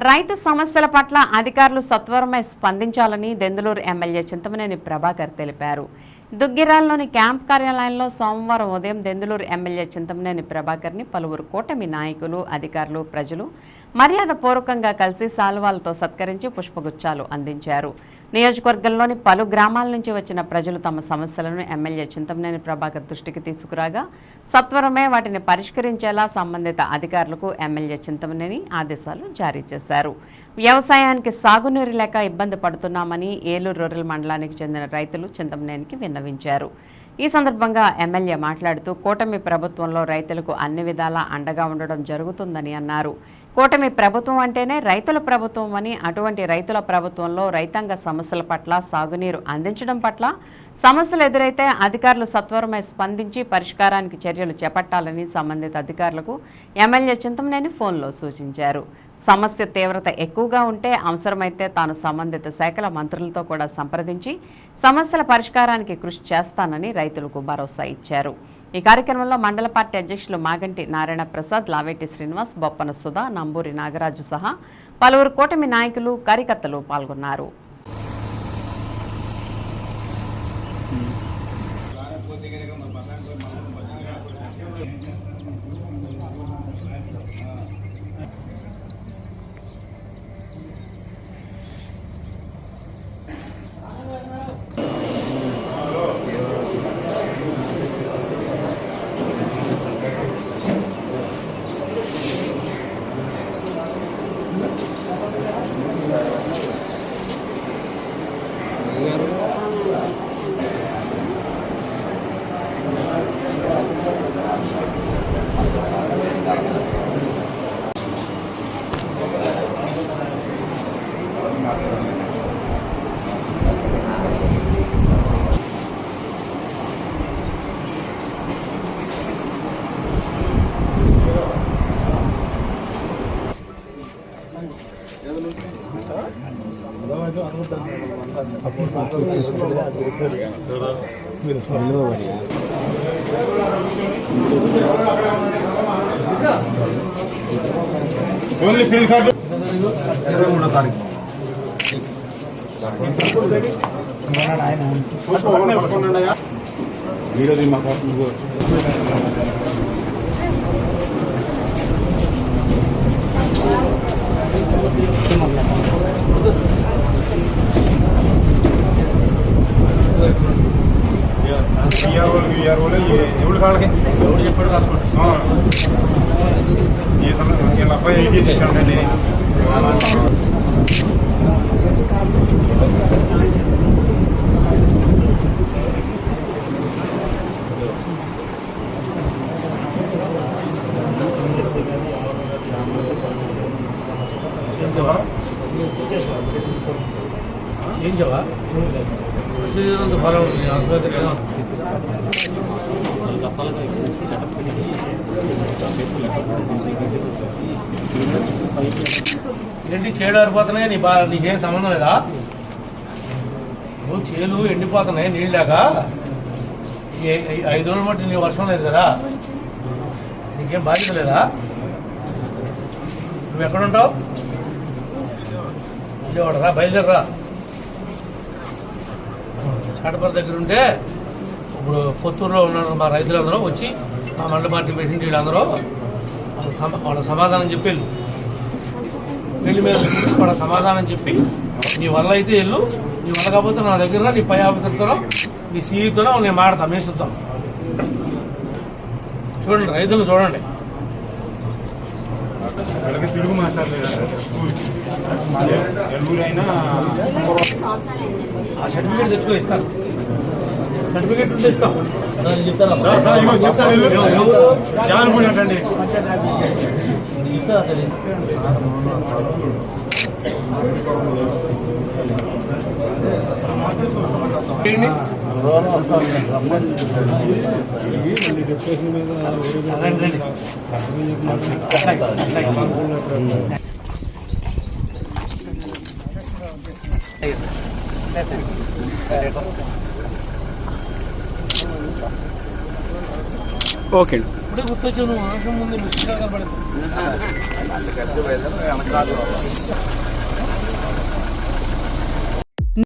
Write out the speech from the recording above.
రైతు సమస్యల పట్ల అధికారులు సత్వరమే స్పందించాలని దెందులూరు ఎమ్మెల్యే చింతమనేని ప్రభాకర్ తెలిపారు. దుగ్గిరాల్లోని క్యాంప్ కార్యాలయంలో సోమవారం ఉదయం దెందులూరు ఎమ్మెల్యే చింతమనేని ప్రభాకర్ని పలువురు కూటమి నాయకులు, అధికారులు, ప్రజలు మర్యాదపూర్వకంగా కలిసి శాలువాలతో సత్కరించి పుష్పగుచ్చాలు అందించారు. నియోజకవర్గంలోని పలు గ్రామాల నుంచి వచ్చిన ప్రజలు తమ సమస్యలను ఎమ్మెల్యే చింతమనేని ప్రభాకర్ దృష్టికి తీసుకురాగా సత్వరమే వాటిని పరిష్కరించేలా సంబంధిత అధికారులకు ఎమ్మెల్యే చింతమనేని ఆదేశాలు జారీ చేశారు. వ్యవసాయానికి సాగునీరు లేక ఇబ్బంది పడుతున్నామని ఏలూరు రూరల్ మండలానికి చెందిన రైతులు చింతమనేనికి విన్నవించారు. ఈ సందర్భంగా ఎమ్మెల్యే మాట్లాడుతూ కూటమి ప్రభుత్వంలో రైతులకు అన్ని విధాలా అండగా ఉండడం జరుగుతుందని అన్నారు. కూటమి ప్రభుత్వం అంటేనే రైతుల ప్రభుత్వం అని, అటువంటి రైతుల ప్రభుత్వంలో రైతాంగ సమస్యల పట్ల, సాగునీరు అందించడం పట్ల సమస్యలు ఎదురైతే అధికారులు సత్వరమే స్పందించి పరిష్కారానికి చర్యలు చేపట్టాలని సంబంధిత అధికారులకు ఎమ్మెల్యే చింతమనేని ఫోన్లో సూచించారు. సమస్య తీవ్రత ఎక్కువగా ఉంటే అవసరమైతే తాను సంబంధిత శాఖల మంత్రులతో కూడా సంప్రదించి సమస్యల పరిష్కారానికి కృషి చేస్తానని రైతులకు భరోసా ఇచ్చారు. ఈ కార్యక్రమంలో మండల పార్టీ అధ్యక్షులు మాగంటి నారాయణ ప్రసాద్, లావేటి శ్రీనివాస్, బొప్పన సుధా, నంబూరి నాగరాజు సహా పలువురు కూటమి నాయకులు, కార్యకర్తలు పాల్గొన్నారు. ఓన్లీ ఫీల్డ్ కార్డు 23వ తారీఖు వీడియో మాకు ఎవరు కాళ్ళకి ఎవరు చెప్పాడు రాసుకోండి. వీళ్ళ అబ్బాయి ఐటీ చేశాడండి. చేయించవా ఏంటి చేడు ఆరిపోతున్నాయి, నీకేం సంబంధం లేదా? నువ్వు చేలు ఎండిపోతున్నాయి నీళ్ళాక 5 రోజులు బట్టి నీ వర్షం లేదు కదా, నీకేం బాధ్యత లేదా? నువ్వు ఎక్కడుంటావు? విజయవాడరా, బయలుదేరరా. చాటపర దగ్గర ఉంటే ఇప్పుడు పొత్తూరులో ఉన్నారు మా రైతులందరూ వచ్చి మా మండల పార్టీ పెట్టిన వీళ్ళందరూ వాళ్ళ సమాధానం చెప్పి వెళ్ళి మీద వాళ్ళ సమాధానం చెప్పి నీ వల్ల అయితే వెళ్ళు, నీ వల్ల కాకపోతే నా దగ్గర నీ పై ఆఫీసర్తో నీ సీఈతోనో నేను మాడతాను, మేస్తాం. చూడండి, రైతులు చూడండి. తెలుగు మాట్లాడలేదు ఆ సర్టిఫికేట్ తెచ్చుకో, ఇస్తాను. సర్టిఫికేట్ ఉంటే ఇస్తాం. ఓకే. అప్పుడే గుర్తొచ్చావు నువ్వు అవసరం ముందు నువ్వు కనపడదు.